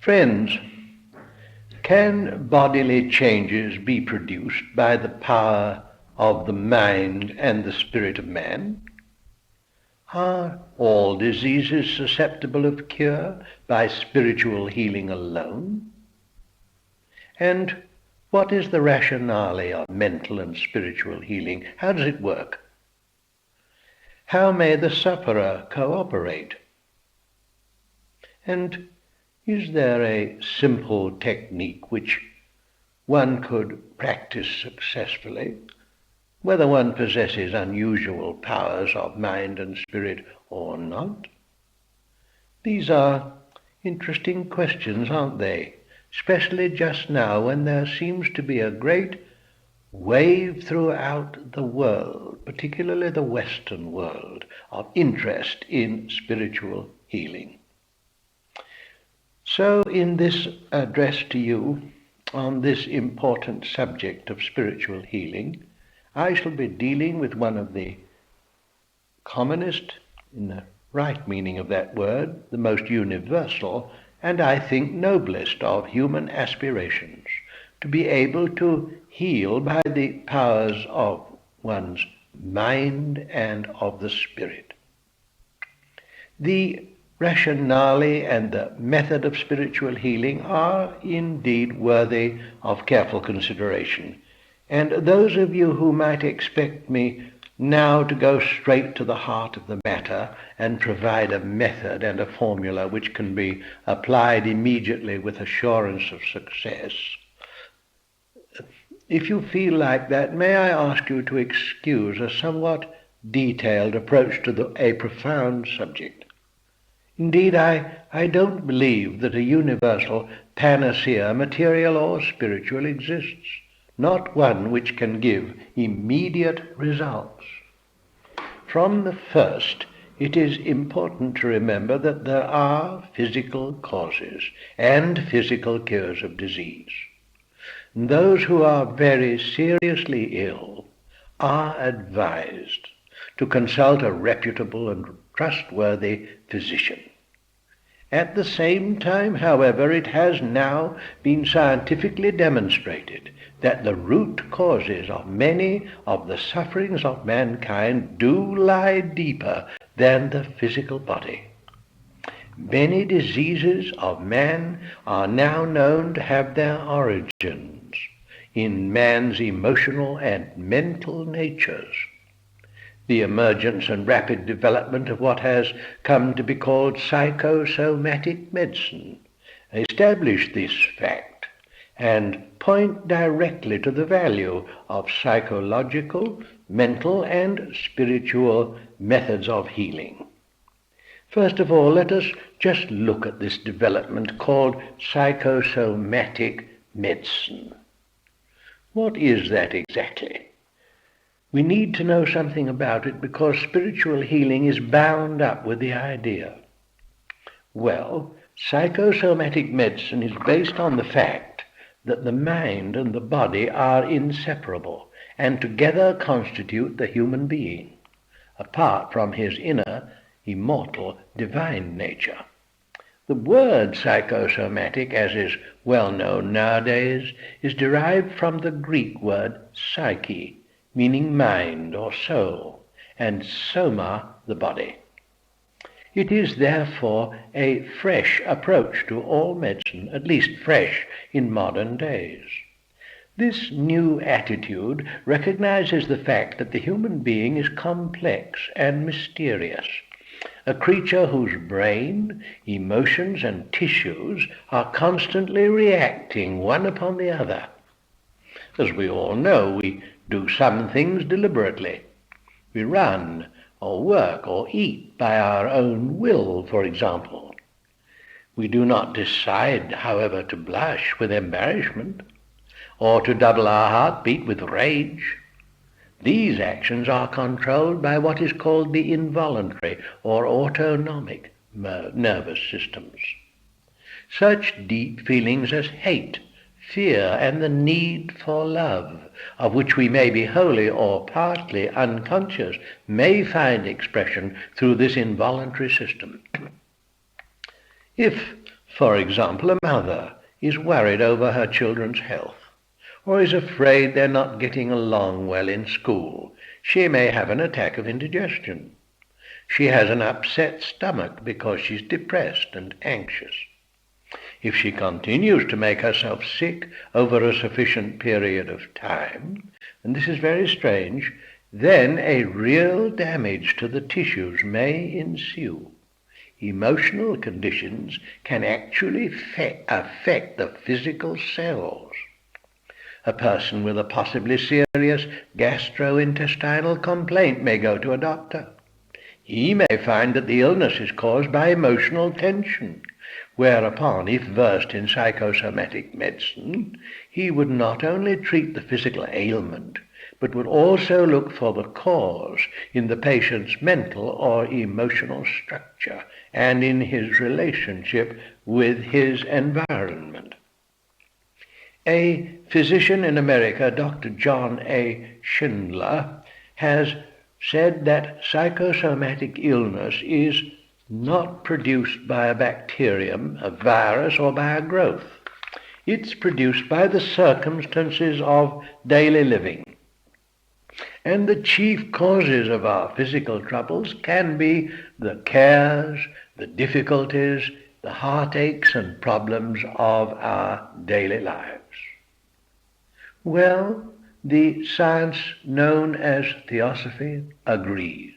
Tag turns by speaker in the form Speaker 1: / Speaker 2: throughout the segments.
Speaker 1: Friends, can bodily changes be produced by the power of the mind and the spirit of man? Are all diseases susceptible of cure by spiritual healing alone? And what is the rationale of mental and spiritual healing? How does it work? How may the sufferer cooperate? And is there a simple technique which one could practice successfully, whether one possesses unusual powers of mind and spirit or not? These are interesting questions, aren't they? Especially just now when there seems to be a great wave throughout the world, particularly the Western world, of interest in spiritual healing. So in this address to you on this important subject of spiritual healing, I shall be dealing with one of the commonest, in the right meaning of that word, the most universal, and I think noblest of human aspirations, to be able to heal by the powers of one's mind and of the spirit. The rationale and the method of spiritual healing are indeed worthy of careful consideration. And those of you who might expect me now to go straight to the heart of the matter and provide a method and a formula which can be applied immediately with assurance of success, if you feel like that, may I ask you to excuse a somewhat detailed approach to a profound subject. Indeed, I don't believe that a universal panacea, material or spiritual, exists, not one which can give immediate results. From the first, it is important to remember that there are physical causes and physical cures of disease. And those who are very seriously ill are advised to consult a reputable and trustworthy physician. At the same time, however, it has now been scientifically demonstrated that the root causes of many of the sufferings of mankind do lie deeper than the physical body. Many diseases of man are now known to have their origins in man's emotional and mental natures. The emergence and rapid development of what has come to be called psychosomatic medicine establish this fact and point directly to the value of psychological, mental, and spiritual methods of healing. First of all, let us just look at this development called psychosomatic medicine. What is that exactly? We need to know something about it because spiritual healing is bound up with the idea. Well, psychosomatic medicine is based on the fact that the mind and the body are inseparable and together constitute the human being, apart from his inner, immortal, divine nature. The word psychosomatic, as is well known nowadays, is derived from the Greek word psyche, meaning mind or soul, and soma, the body. It is therefore a fresh approach to all medicine, at least fresh in modern days. This new attitude recognizes the fact that the human being is complex and mysterious, a creature whose brain, emotions, and tissues are constantly reacting one upon the other. As we all know, we do some things deliberately. We run or work or eat by our own will, for example. We do not decide, however, to blush with embarrassment or to double our heartbeat with rage. These actions are controlled by what is called the involuntary or autonomic nervous systems. Such deep feelings as hate, fear, and the need for love, of which we may be wholly or partly unconscious, may find expression through this involuntary system. If, For example, a mother is worried over her children's health, or is afraid they're not getting along well in school. She may have an attack of indigestion. She has an upset stomach because she's depressed and anxious. If she continues to make herself sick over a sufficient period of time, and this is very strange, then a real damage to the tissues may ensue. Emotional conditions can actually affect the physical cells. A person with a possibly serious gastrointestinal complaint may go to a doctor. He may find that the illness is caused by emotional tension, whereupon, if versed in psychosomatic medicine, he would not only treat the physical ailment, but would also look for the cause in the patient's mental or emotional structure and in his relationship with his environment. A physician in America, Dr. John A. Schindler, has said that psychosomatic illness is not produced by a bacterium, a virus, or by a growth. It's produced by the circumstances of daily living. And the chief causes of our physical troubles can be the cares, the difficulties, the heartaches and problems of our daily lives. Well, the science known as Theosophy agrees.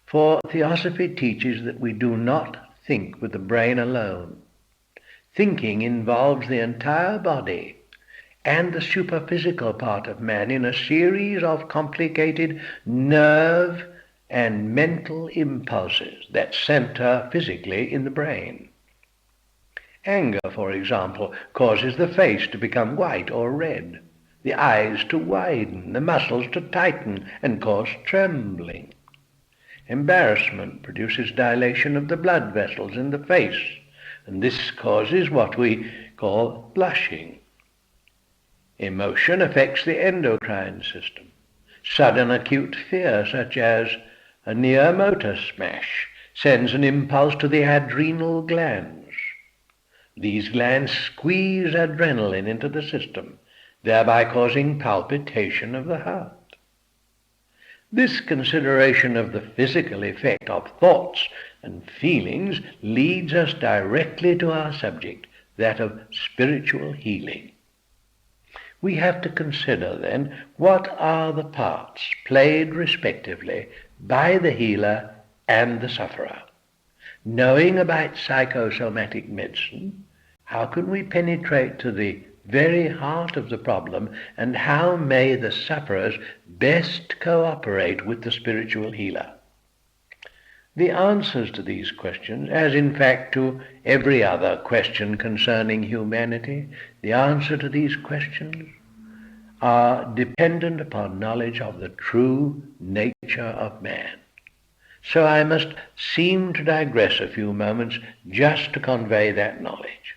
Speaker 1: For Theosophy teaches that we do not think with the brain alone. Thinking involves the entire body and the superphysical part of man in a series of complicated nerve and mental impulses that center physically in the brain. Anger, for example, causes the face to become white or red, the eyes to widen, the muscles to tighten and cause trembling. Embarrassment produces dilation of the blood vessels in the face, and this causes what we call blushing. Emotion affects the endocrine system. Sudden acute fear, such as a near motor smash, sends an impulse to the adrenal glands. These glands squeeze adrenaline into the system, thereby causing palpitation of the heart. This consideration of the physical effect of thoughts and feelings leads us directly to our subject, that of spiritual healing. We have to consider then what are the parts played respectively by the healer and the sufferer. Knowing about psychosomatic medicine, how can we penetrate to the very heart of the problem, and how may the sufferers best cooperate with the spiritual healer? The answers to these questions, as in fact to every other question concerning humanity, the answer to these questions are dependent upon knowledge of the true nature of man. So I must seem to digress a few moments just to convey that knowledge.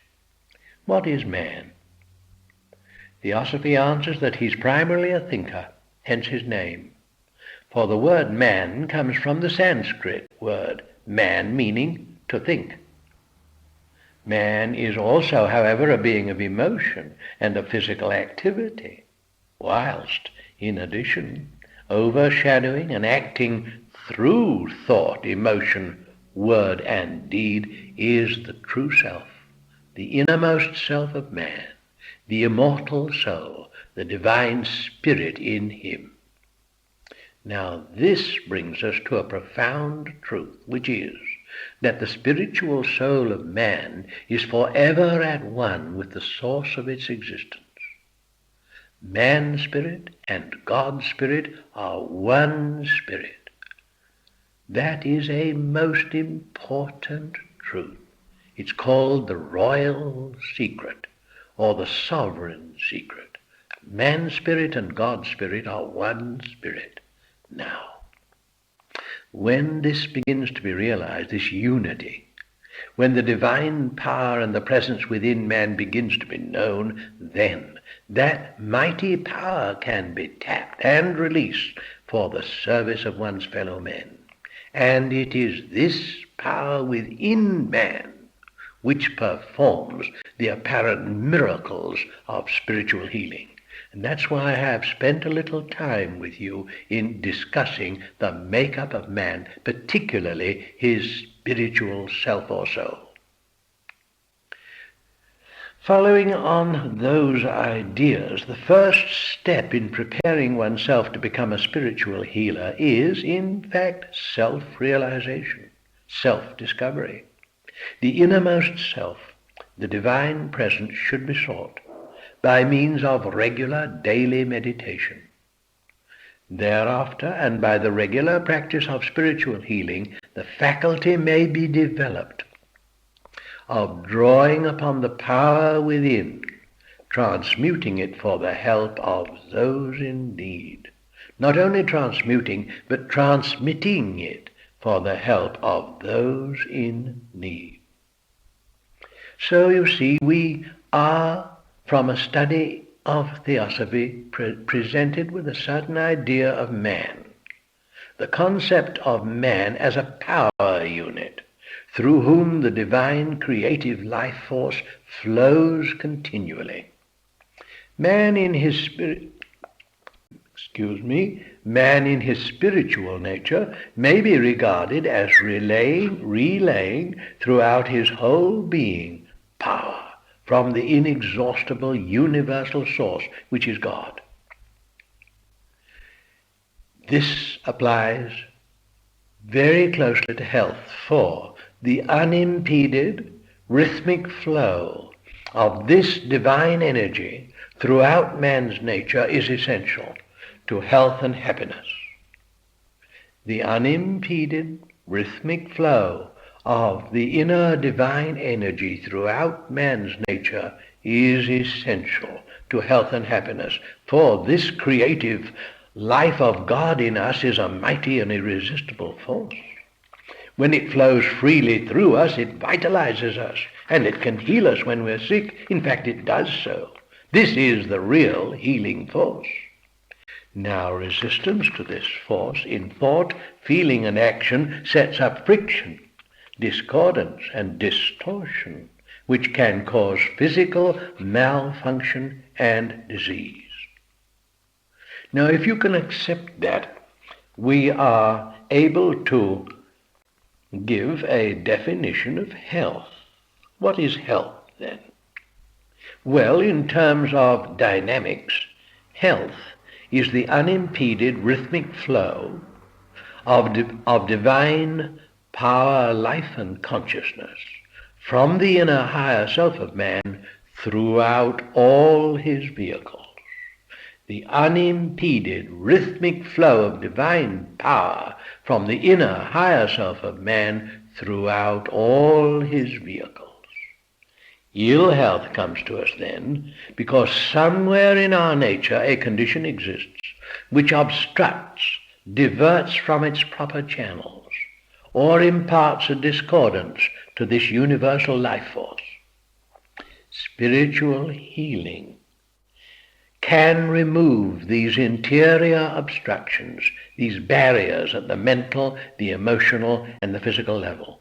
Speaker 1: What is man? Theosophy answers that he's primarily a thinker, hence his name. For the word man comes from the Sanskrit word man, meaning to think. Man is also, however, a being of emotion and of physical activity, whilst, in addition, overshadowing and acting through thought, emotion, word, and deed is the true self, the innermost self of man, the immortal soul, the divine spirit in him. Now this brings us to a profound truth, which is that the spiritual soul of man is forever at one with the source of its existence. Man's spirit and God's spirit are one spirit. That is a most important truth. It's called the royal secret, or the sovereign secret. Man's spirit and God's spirit are one spirit. Now, when this begins to be realized, this unity, when the divine power and the presence within man begins to be known, then that mighty power can be tapped and released for the service of one's fellow men. And it is this power within man which performs the apparent miracles of spiritual healing. And that's why I have spent a little time with you in discussing the makeup of man, particularly his spiritual self or soul. Following on those ideas, the first step in preparing oneself to become a spiritual healer is, in fact, self-realization, self-discovery. The innermost self, the divine presence, should be sought by means of regular daily meditation. Thereafter, and by the regular practice of spiritual healing, the faculty may be developed of drawing upon the power within, transmuting it for the help of those in need. Not only transmuting, but transmitting it for the help of those in need. So you see, we are, from a study of Theosophy, presented with a certain idea of man, the concept of man as a power unit, through whom the divine creative life force flows continually. Man in his spiritual nature may be regarded as relaying throughout his whole being power from the inexhaustible universal source, which is God. This applies very closely to health, for the unimpeded rhythmic flow of this divine energy throughout man's nature is essential to health and happiness. The unimpeded rhythmic flow of the inner divine energy throughout man's nature is essential to health and happiness, for this creative life of God in us is a mighty and irresistible force. When it flows freely through us, it vitalizes us, and it can heal us when we're sick. In fact, it does so. This is the real healing force. Now, resistance to this force in thought, feeling, and action sets up friction, discordance, and distortion, which can cause physical malfunction and disease. Now, if you can accept that, we are able to give a definition of health. What is health, then? Well, in terms of dynamics, health is the unimpeded rhythmic flow of divine power, life, and consciousness from the inner higher self of man throughout all his vehicles. The unimpeded rhythmic flow of divine power from the inner higher self of man throughout all his vehicles. Ill health comes to us then because somewhere in our nature a condition exists which obstructs, diverts from its proper channels, or imparts a discordance to this universal life force. Spiritual healing can remove these interior obstructions, these barriers at the mental, the emotional, and the physical level.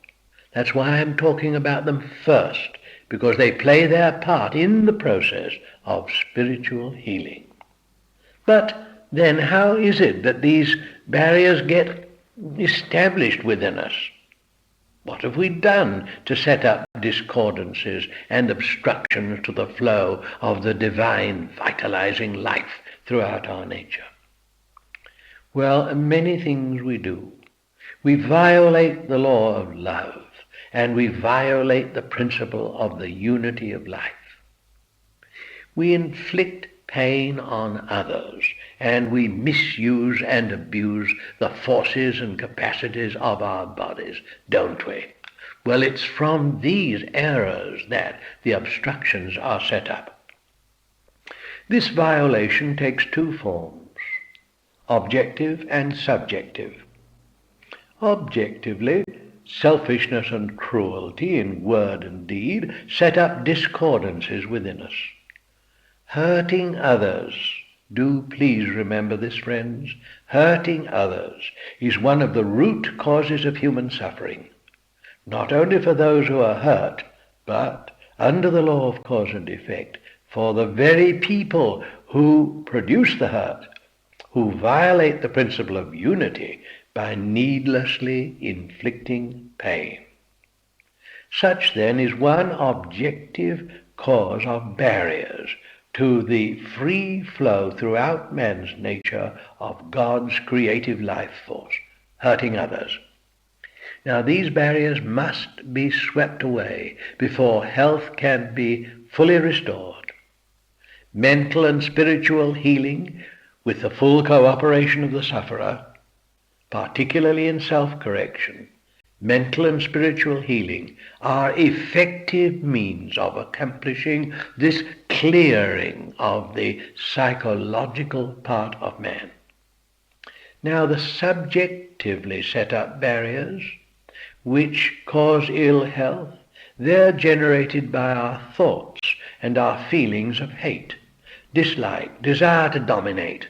Speaker 1: That's why I'm talking about them first, because they play their part in the process of spiritual healing. But then how is it that these barriers get established within us? What have we done to set up discordances and obstructions to the flow of the divine vitalizing life throughout our nature? Well, many things we do. We violate the law of love, and we violate the principle of the unity of life. We inflict pain on others, and we misuse and abuse the forces and capacities of our bodies, don't we? Well, it's from these errors that the obstructions are set up. This violation takes two forms, objective and subjective. Objectively, selfishness and cruelty in word and deed set up discordances within us. Hurting others, do please remember this, friends, hurting others is one of the root causes of human suffering, not only for those who are hurt, But under the law of cause and effect, for the very people who produce the hurt, who violate the principle of unity by needlessly inflicting pain. Such then is one objective cause of barriers to the free flow throughout man's nature of God's creative life force, hurting others. Now these barriers must be swept away before health can be fully restored. Mental and spiritual healing, with the full cooperation of the sufferer, particularly in self-correction, mental and spiritual healing are effective means of accomplishing this clearing of the psychological part of man. Now the subjectively set up barriers which cause ill health, they're generated by our thoughts and our feelings of hate, dislike, desire to dominate,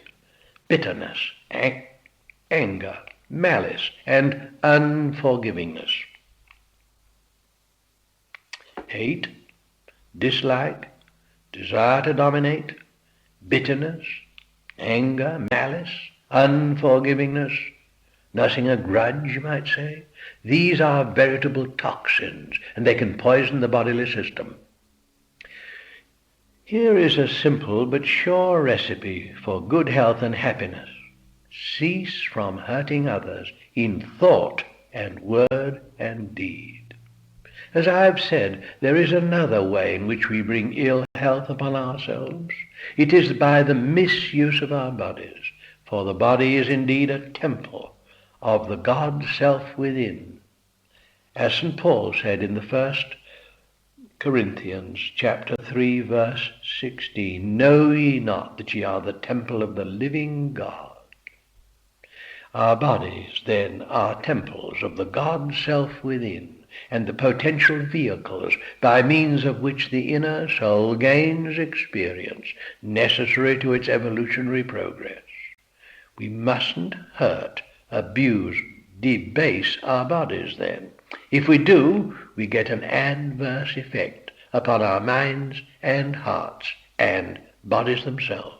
Speaker 1: bitterness, anger, malice, and unforgivingness. Hate, dislike, desire to dominate, bitterness, anger, malice, unforgivingness, nursing a grudge, you might say. These are veritable toxins, and they can poison the bodily system. Here is a simple but sure recipe for good health and happiness. Cease from hurting others in thought and word and deed. As I have said, there is another way in which we bring ill health upon ourselves. It is by the misuse of our bodies, for the body is indeed a temple of the God self within. As St. Paul said in the 1 Corinthians chapter 3 verse 16, know ye not that ye are the temple of the living God? Our bodies, then, are temples of the God self within, and the potential vehicles by means of which the inner soul gains experience necessary to its evolutionary progress. We mustn't hurt, abuse, debase our bodies then. If we do, we get an adverse effect upon our minds and hearts and bodies themselves.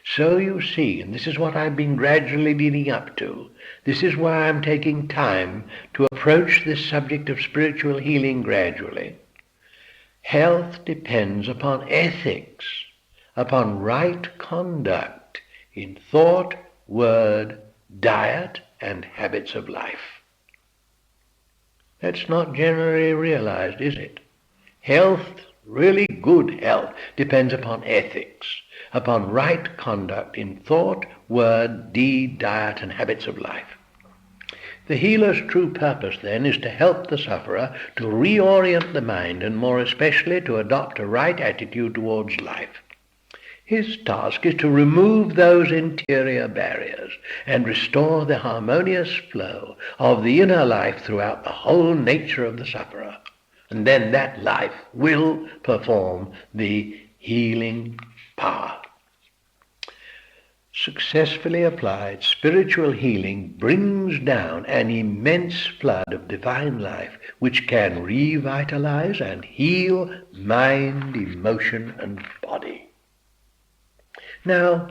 Speaker 1: So you see, and this is what I've been gradually leading up to, this is why I'm taking time to approach this subject of spiritual healing gradually. Health depends upon ethics, upon right conduct in thought, word, diet, and habits of life. That's not generally realized, is it? Health, really good health, depends upon ethics, upon right conduct in thought, word, deed, diet, and habits of life. The healer's true purpose, then, is to help the sufferer to reorient the mind, and more especially to adopt a right attitude towards life. His task is to remove those interior barriers and restore the harmonious flow of the inner life throughout the whole nature of the sufferer. And then that life will perform the healing power. Successfully applied, spiritual healing brings down an immense flood of divine life which can revitalize and heal mind, emotion, and body. Now,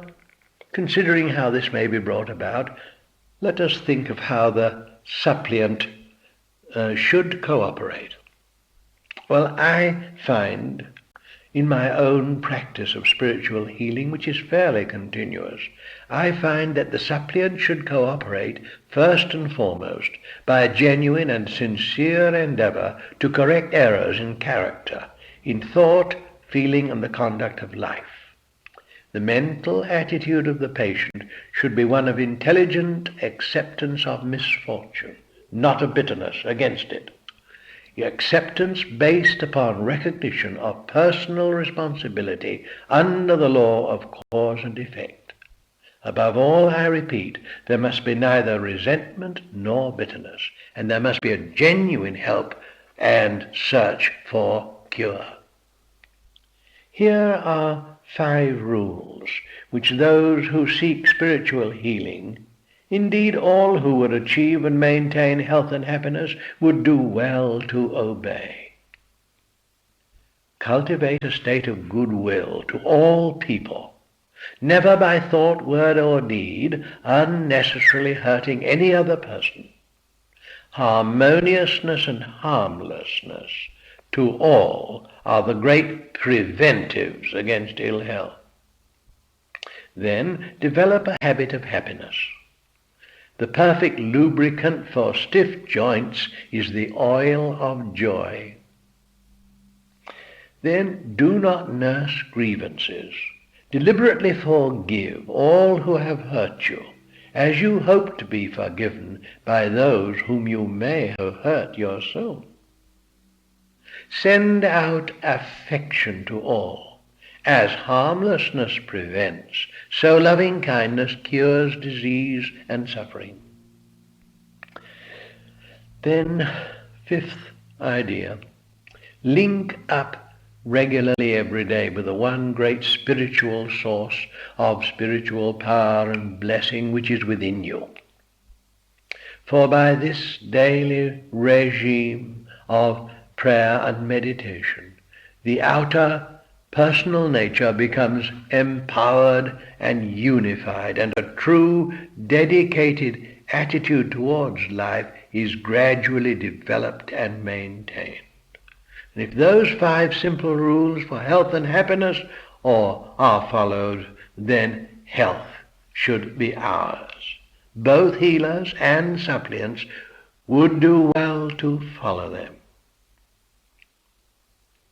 Speaker 1: considering how this may be brought about, let us think of how the suppliant should cooperate. Well, I find in my own practice of spiritual healing, which is fairly continuous, I find that the suppliant should cooperate first and foremost by a genuine and sincere endeavor to correct errors in character, in thought, feeling, and the conduct of life. The mental attitude of the patient should be one of intelligent acceptance of misfortune, not of bitterness against it. Acceptance based upon recognition of personal responsibility under the law of cause and effect. Above all, I repeat, there must be neither resentment nor bitterness, and there must be a genuine help and search for cure. Here are 5 rules which those who seek spiritual healing, indeed all who would achieve and maintain health and happiness, would do well to obey. cultivate a state of goodwill to all people, never by thought, word, or deed unnecessarily hurting any other person. Harmoniousness and harmlessness to all are the great preventives against ill health. Then develop a habit of happiness. The perfect lubricant for stiff joints is the oil of joy. Then do not nurse grievances. Deliberately forgive all who have hurt you, as you hope to be forgiven by those whom you may have hurt yourself. Send out affection to all. As harmlessness prevents, so loving kindness cures disease and suffering. Then, fifth idea, link up regularly every day with the one great spiritual source of spiritual power and blessing which is within you. For by this daily regime of prayer and meditation, the outer personal nature becomes empowered and unified, and a true, dedicated attitude towards life is gradually developed and maintained. And if those 5 simple rules for health and happiness are followed, then health should be ours. Both healers and suppliants would do well to follow them.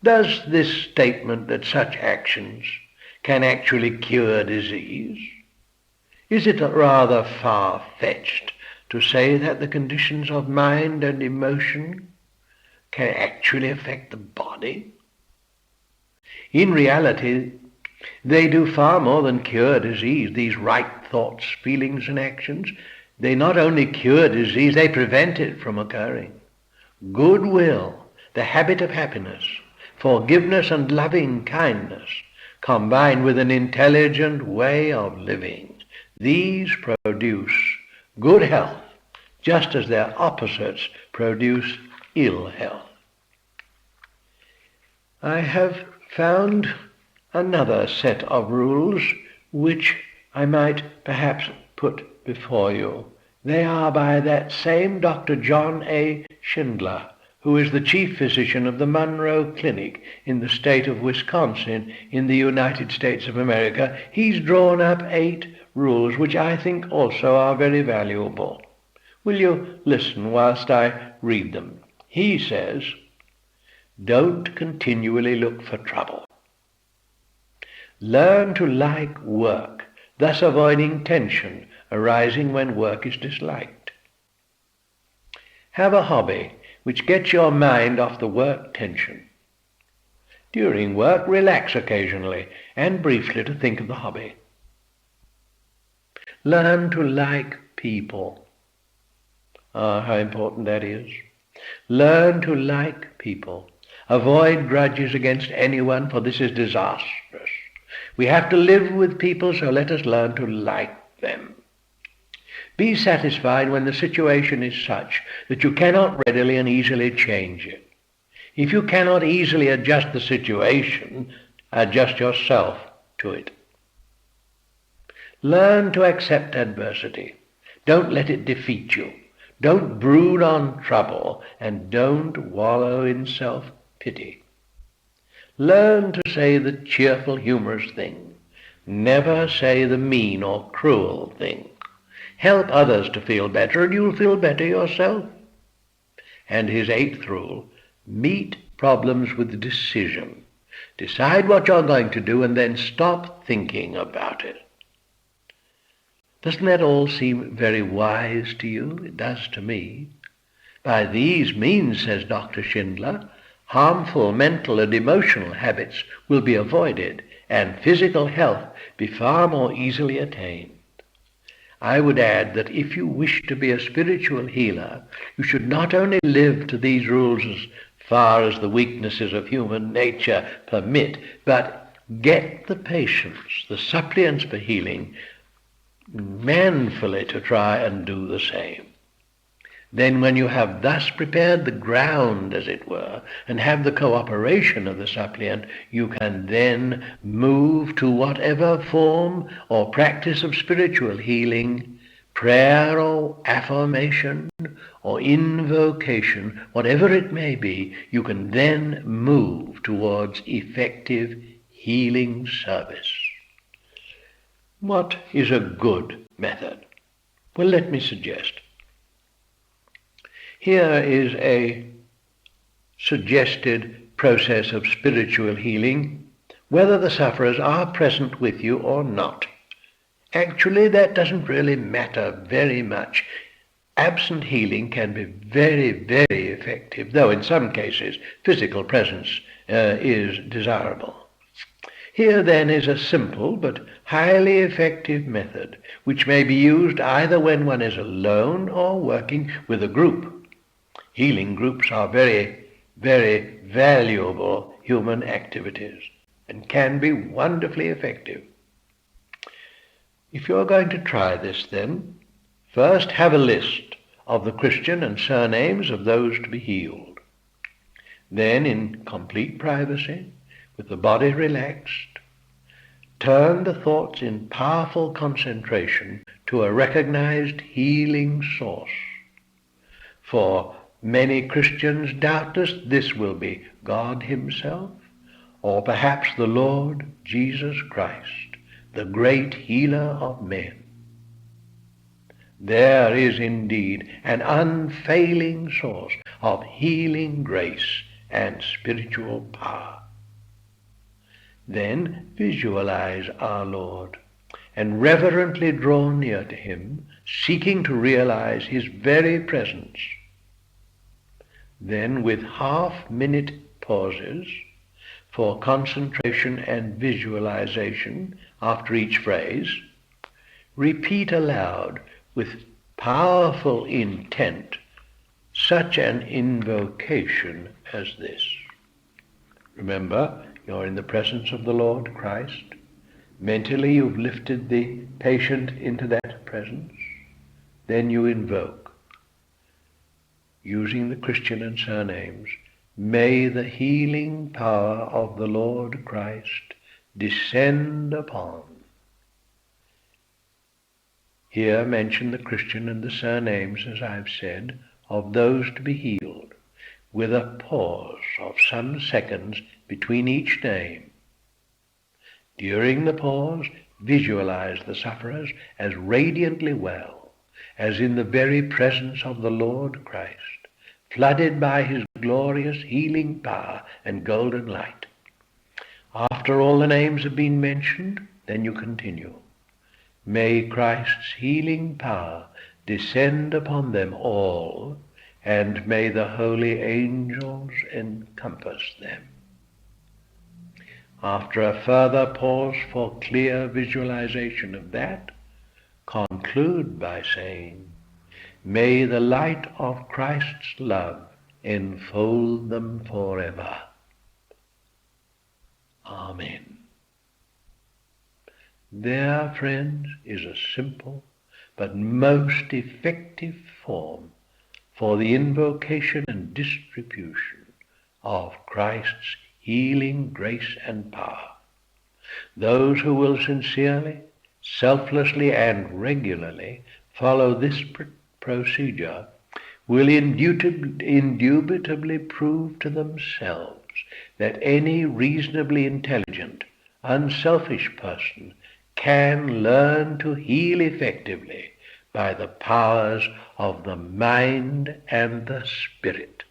Speaker 1: Does this statement that such actions can actually cure disease? Is it rather far-fetched to say that the conditions of mind and emotion can actually affect the body? In reality, they do far more than cure disease. These right thoughts, feelings, and actions, they not only cure disease, they prevent it from occurring. Goodwill, the habit of happiness, forgiveness and loving kindness, combined with an intelligent way of living, these produce good health, just as their opposites produce ill health. I have found another set of rules which I might perhaps put before you. They are by that same Dr. John A. Schindler, who is the chief physician of the Monroe Clinic in the state of Wisconsin in the United States of America. He's drawn up 8 rules which I think also are very valuable. Will you listen whilst I read them? He says, don't continually look for trouble. Learn to like work, thus avoiding tension arising when work is disliked. Have a hobby which gets your mind off the work tension. During work, relax occasionally and briefly to think of the hobby. Learn to like people. How important that is. Learn to like people. Avoid grudges against anyone, for this is disastrous. We have to live with people, so let us learn to like them. Be satisfied when the situation is such that you cannot readily and easily change it. If you cannot easily adjust the situation, adjust yourself to it. Learn to accept adversity. Don't let it defeat you. Don't brood on trouble, and don't wallow in self-pity. Learn to say the cheerful, humorous thing. Never say the mean or cruel thing. Help others to feel better, and you'll feel better yourself. And his 8th rule, meet problems with decision. Decide what you're going to do, and then stop thinking about it. Doesn't that all seem very wise to you? It does to me. By these means, says Dr. Schindler, harmful mental and emotional habits will be avoided and physical health be far more easily attained. I would add that if you wish to be a spiritual healer, you should not only live to these rules as far as the weaknesses of human nature permit, but get the patients, the suppliants for healing, manfully to try and do the same. Then when you have thus prepared the ground, as it were, and have the cooperation of the suppliant, you can then move to whatever form or practice of spiritual healing, prayer or affirmation or invocation, whatever it may be, you can then move towards effective healing service. What is a good method? Well, let me suggest. Here is a suggested process of spiritual healing, whether the sufferers are present with you or not. Actually, that doesn't really matter very much. Absent healing can be very, very effective, though in some cases physical presence is desirable. Here then is a simple but highly effective method, which may be used either when one is alone or working with a group. Healing groups are very, very valuable human activities and can be wonderfully effective. If you're going to try this then, first have a list of the Christian and surnames of those to be healed. Then, in complete privacy, with the body relaxed, turn the thoughts in powerful concentration to a recognized healing source. For many Christians, doubtless, this will be God himself, or perhaps the Lord Jesus Christ, the great healer of men. There is indeed an unfailing source of healing grace and spiritual power. Then visualize our Lord and reverently draw near to him, seeking to realize his very presence. Then, with half-minute pauses for concentration and visualization after each phrase, repeat aloud with powerful intent such an invocation as this. Remember, you're in the presence of the Lord Christ. Mentally, you've lifted the patient into that presence. Then you invoke, using the Christian and surnames, may the healing power of the Lord Christ descend upon. Here mention the Christian and the surnames, as I've said, of those to be healed, with a pause of some seconds between each name. During the pause, visualize the sufferers as radiantly well, as in the very presence of the Lord Christ, flooded by his glorious healing power and golden light. After all the names have been mentioned, then you continue. May Christ's healing power descend upon them all, and may the holy angels encompass them. After a further pause for clear visualization of that, conclude by saying, may the light of Christ's love enfold them forever. Amen. There, friends, is a simple but most effective form for the invocation and distribution of Christ's healing grace and power. Those who will sincerely, selflessly, and regularly follow this procedure will indubitably prove to themselves that any reasonably intelligent, unselfish person can learn to heal effectively by the powers of the mind and the spirit.